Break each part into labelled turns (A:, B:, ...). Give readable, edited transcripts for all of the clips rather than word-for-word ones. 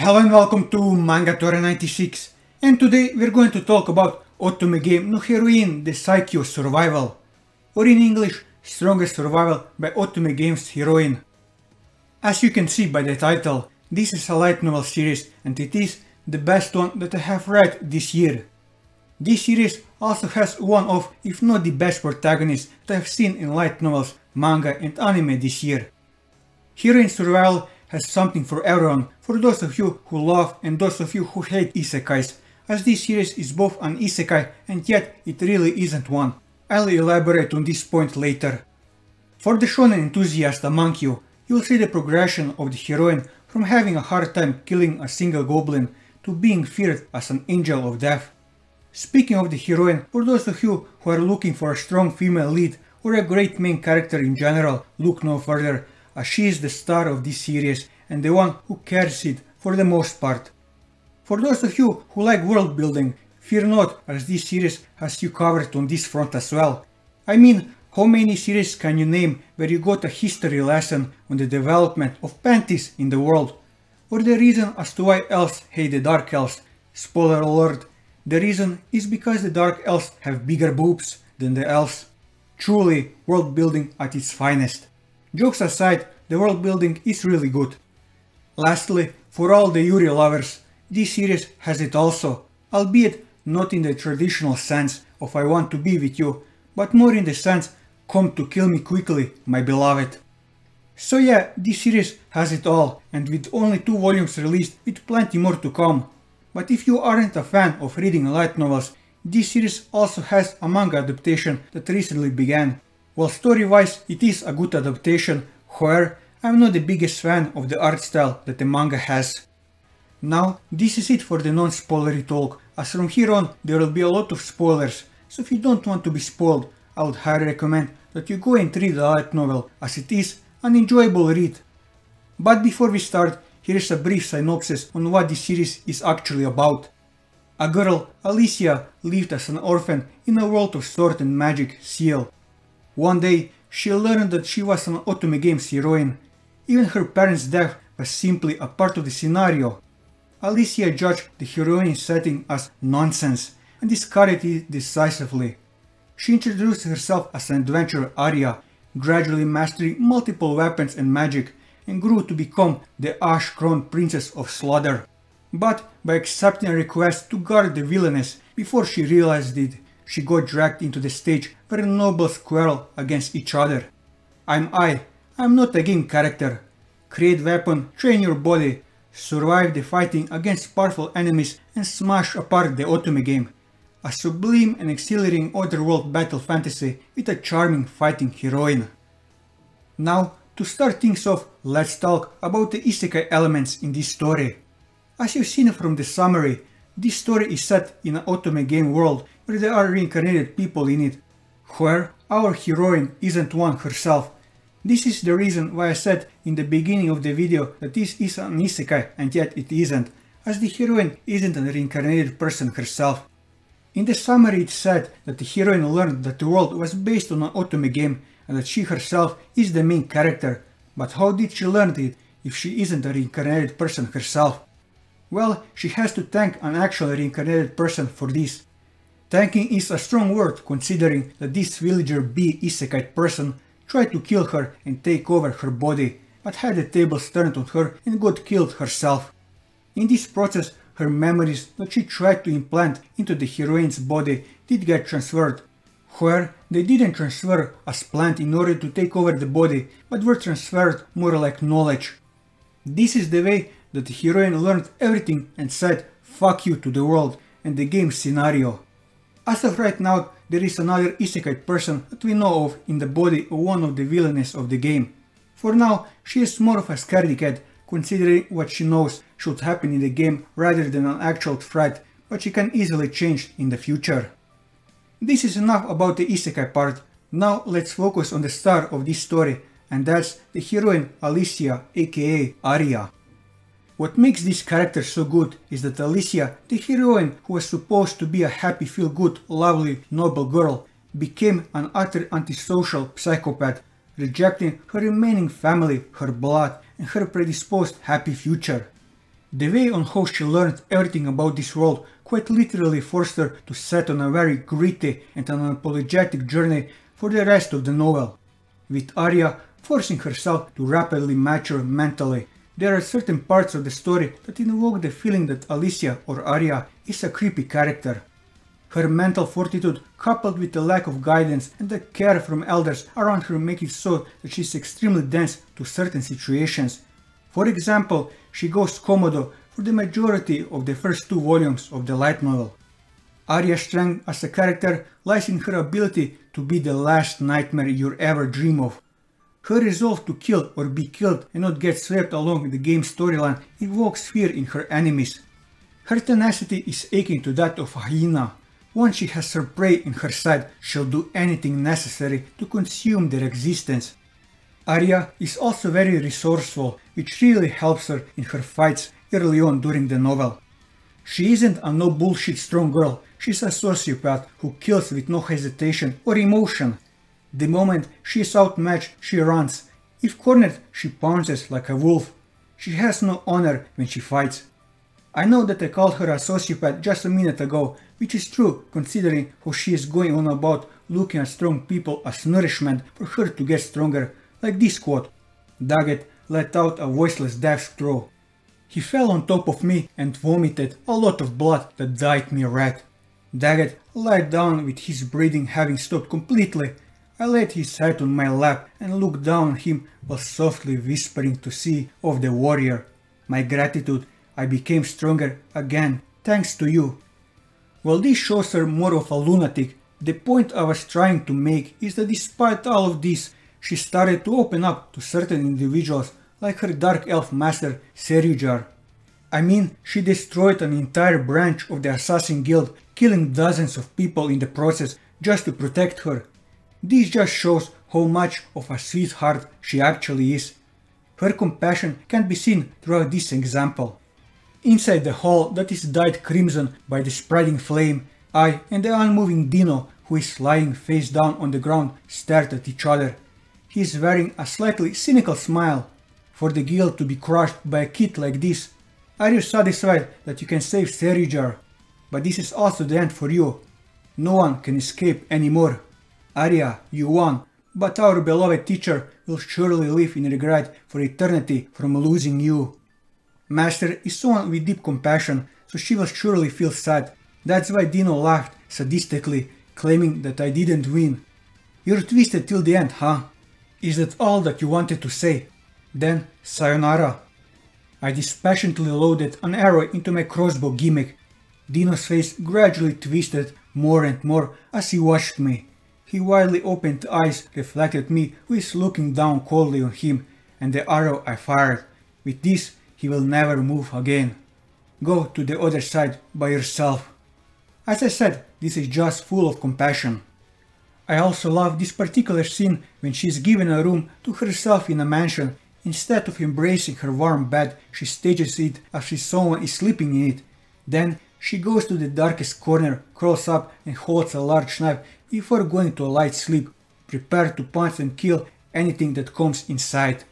A: Hello and welcome to Manga 96, and today we're going to talk about Otome Game no Heroine de Saikyou Survival, or in English, Strongest Survival by Otome Game's Heroine. As you can see by the title, this is a light novel series and it is the best one that I have read this year. This series also has one of, if not the best protagonists that I have seen in light novels, manga and anime this year. Heroine Survival has something for everyone, for those of you who love and those of you who hate isekais, as this series is both an isekai and yet it really isn't one. I'll elaborate on this point later. For the shonen enthusiast among you, you'll see the progression of the heroine from having a hard time killing a single goblin to being feared as an angel of death. Speaking of the heroine, for those of you who are looking for a strong female lead or a great main character in general, look no further, as she is the star of this series and the one who carries it for the most part. For those of you who like world building, fear not, as this series has you covered on this front as well. I mean, how many series can you name where you got a history lesson on the development of panties in the world? Or the reason as to why elves hate the dark elves? Spoiler alert, the reason is because the dark elves have bigger boobs than the elves. Truly, world building at its finest. Jokes aside, the world building is really good. Lastly, for all the Yuri lovers, this series has it also, albeit not in the traditional sense of I want to be with you, but more in the sense come to kill me quickly, my beloved. So yeah, this series has it all, and with only 2 volumes released with plenty more to come. But if you aren't a fan of reading light novels, this series also has a manga adaptation that recently began. While story-wise it is a good adaptation, however, I'm not the biggest fan of the art style that the manga has. Now, this is it for the non-spoilery talk, as from here on there will be a lot of spoilers, so if you don't want to be spoiled, I would highly recommend that you go and read the light novel, as it is an enjoyable read. But before we start, here is a brief synopsis on what this series is actually about. A girl, Alicia, lived as an orphan in a world of sword and magic, Ciel. One day, she learned that she was an Otome Game's heroine. Even her parents' death was simply a part of the scenario. Alicia judged the heroine's setting as nonsense and discarded it decisively. She introduced herself as an adventurer Aria, gradually mastering multiple weapons and magic, and grew to become the Ash-crowned Princess of Slaughter. But by accepting a request to guard the villainess before she realized it, she got dragged into the stage where nobles quarrel against each other. I'm not a game character. Create weapon, train your body, survive the fighting against powerful enemies and smash apart the Otome Game. A sublime and exhilarating otherworld battle fantasy with a charming fighting heroine. Now, to start things off, let's talk about the Isekai elements in this story. As you've seen from the summary, this story is set in an Otome Game world where there are reincarnated people in it, where our heroine isn't one herself. This is the reason why I said in the beginning of the video that this is an isekai and yet it isn't, as the heroine isn't a reincarnated person herself. In the summary it said that the heroine learned that the world was based on an Otome Game and that she herself is the main character, but how did she learn it if she isn't a reincarnated person herself? Well, she has to thank an actual reincarnated person for this. Thanking is a strong word considering that this villager bee isekai person tried to kill her and take over her body, but had the tables turned on her and got killed herself. In this process, her memories that she tried to implant into the heroine's body did get transferred, where they didn't transfer as planned in order to take over the body, but were transferred more like knowledge. This is the way that the heroine learned everything and said fuck you to the world and the game scenario. As of right now, there is another isekai person that we know of in the body of one of the villains of the game. For now, she is more of a scaredy cat, considering what she knows should happen in the game rather than an actual threat, but she can easily change in the future. This is enough about the isekai part. Now let's focus on the star of this story, and that's the heroine Alicia, aka Aria. What makes this character so good is that Alicia, the heroine who was supposed to be a happy, feel-good, lovely, noble girl, became an utter antisocial psychopath, rejecting her remaining family, her blood, and her predisposed happy future. The way on how she learned everything about this world quite literally forced her to set on a very gritty and unapologetic journey for the rest of the novel, with Aria forcing herself to rapidly mature mentally. There are certain parts of the story that invoke the feeling that Alicia or Aria is a creepy character. Her mental fortitude, coupled with the lack of guidance and the care from elders around her, make it so that she is extremely dense to certain situations. For example, she goes Komodo for the majority of the first 2 volumes of the light novel. Aria's strength as a character lies in her ability to be the last nightmare you ever dream of. Her resolve to kill or be killed and not get swept along the game's storyline evokes fear in her enemies. Her tenacity is akin to that of a hyena. Once she has her prey in her sight, she'll do anything necessary to consume their existence. Aria is also very resourceful, which really helps her in her fights early on during the novel. She isn't a no bullshit strong girl, she's a sociopath who kills with no hesitation or emotion. The moment she is outmatched, she runs. If cornered, she pounces like a wolf. She has no honor when she fights. I know that I called her a sociopath just a minute ago, which is true considering how she is going on about looking at strong people as nourishment for her to get stronger, like this quote. Daggett let out a voiceless death throw. He fell on top of me and vomited a lot of blood that dyed me red. Daggett lied down with his breathing having stopped completely. I laid his head on my lap and looked down on him while softly whispering to see of the warrior. My gratitude, I became stronger again, thanks to you. While this shows her more of a lunatic, the point I was trying to make is that despite all of this, she started to open up to certain individuals like her dark elf master Seriujar. I mean, she destroyed an entire branch of the assassin guild, killing dozens of people in the process just to protect her. This just shows how much of a sweetheart she actually is. Her compassion can be seen throughout this example. Inside the hall that is dyed crimson by the spreading flame, I and the unmoving Dino, who is lying face down on the ground, stared at each other. He is wearing a slightly cynical smile. For the guild to be crushed by a kid like this, are you satisfied that you can save Seriujar? But this is also the end for you. No one can escape anymore. Aria, you won, but our beloved teacher will surely live in regret for eternity from losing you. Master is someone with deep compassion, so she will surely feel sad. That's why Dino laughed sadistically, claiming that I didn't win. You're twisted till the end, huh? Is that all that you wanted to say? Then, sayonara. I dispassionately loaded an arrow into my crossbow gimmick. Dino's face gradually twisted more and more as he watched me. His widely opened eyes reflected me, who is looking down coldly on him, and the arrow I fired. With this, he will never move again. Go to the other side by yourself. As I said, this is just full of compassion. I also love this particular scene when she is given a room to herself in a mansion. Instead of embracing her warm bed, she stages it as if someone is sleeping in it. Then she goes to the darkest corner, crawls up and holds a large knife before going to a light sleep, prepared to punch and kill anything that comes inside.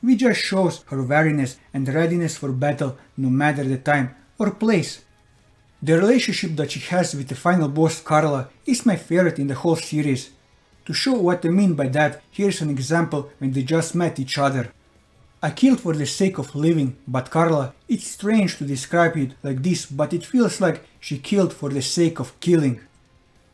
A: Which just shows her wariness and readiness for battle no matter the time or place. The relationship that she has with the final boss Carla is my favorite in the whole series. To show what I mean by that, here's an example when they just met each other. I killed for the sake of living, but Carla, it's strange to describe it like this, but it feels like she killed for the sake of killing.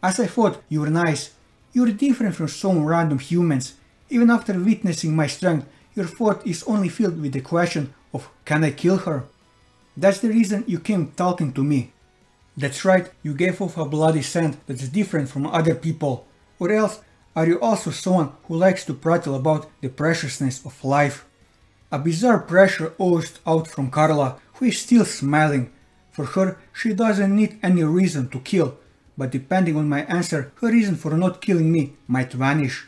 A: As I thought, you're nice. You're different from some random humans. Even after witnessing my strength, your thought is only filled with the question of can I kill her? That's the reason you came talking to me. That's right, you gave off a bloody scent that's different from other people. Or else, are you also someone who likes to prattle about the preciousness of life? A bizarre pressure oozed out from Carla, who is still smiling. For her, she doesn't need any reason to kill, but depending on my answer, her reason for not killing me might vanish.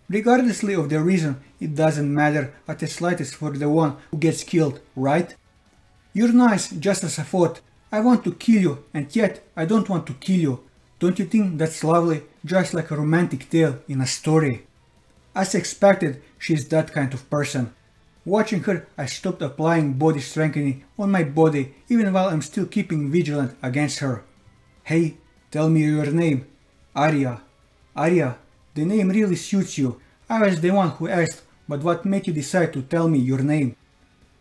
A: Regardlessly of the reason, it doesn't matter at the slightest for the one who gets killed, right? You're nice, just as I thought. I want to kill you, and yet I don't want to kill you. Don't you think that's lovely? Just like a romantic tale in a story. As expected, she's that kind of person. Watching her, I stopped applying body strengthening on my body even while I'm still keeping vigilant against her. Hey, tell me your name. Aria. Aria, the name really suits you. I was the one who asked, but what made you decide to tell me your name?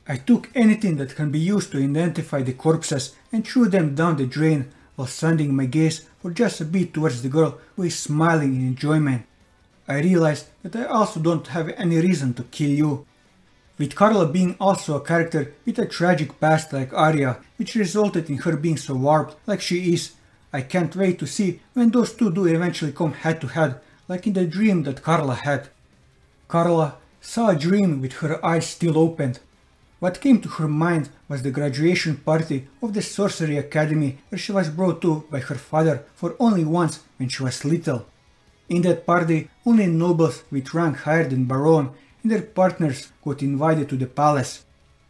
A: I took anything that can be used to identify the corpses and threw them down the drain while sending my gaze for just a bit towards the girl who is smiling in enjoyment. I realized that I also don't have any reason to kill you. With Carla being also a character with a tragic past like Aria, which resulted in her being so warped like she is, I can't wait to see when those two do eventually come head to head, like in the dream that Carla had. Carla saw a dream with her eyes still opened. What came to her mind was the graduation party of the Sorcery Academy where she was brought to by her father for only once when she was little. In that party, only nobles with rank higher than Baron and their partners got invited to the palace.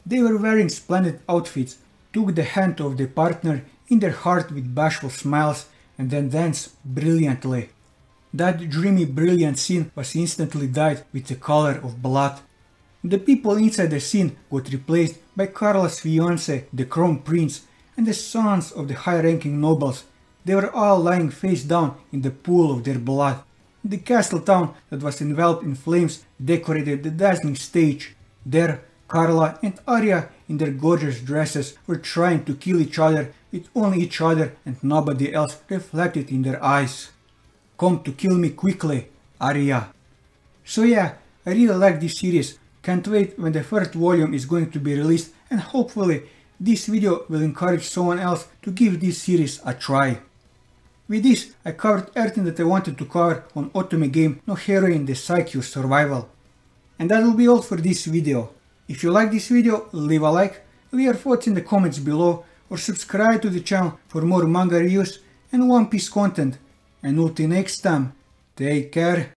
A: They were wearing splendid outfits, took the hand of their partner in their heart with bashful smiles, and then danced brilliantly. That dreamy brilliant scene was instantly dyed with the color of blood. The people inside the scene got replaced by Carla's fiancé, the Crown Prince, and the sons of the high-ranking nobles. They were all lying face down in the pool of their blood. The castle town that was enveloped in flames decorated the dazzling stage. There, Carla and Aria in their gorgeous dresses were trying to kill each other with only each other and nobody else reflected in their eyes. Come to kill me quickly, Aria. So yeah, I really like this series. Can't wait when the first volume is going to be released, and hopefully this video will encourage someone else to give this series a try. With this, I covered everything that I wanted to cover on Otome Game no Heroine de Saikyou Survival. And that will be all for this video. If you like this video, leave a like, leave your thoughts in the comments below, or subscribe to the channel for more manga reviews and One Piece content. And until next time, take care.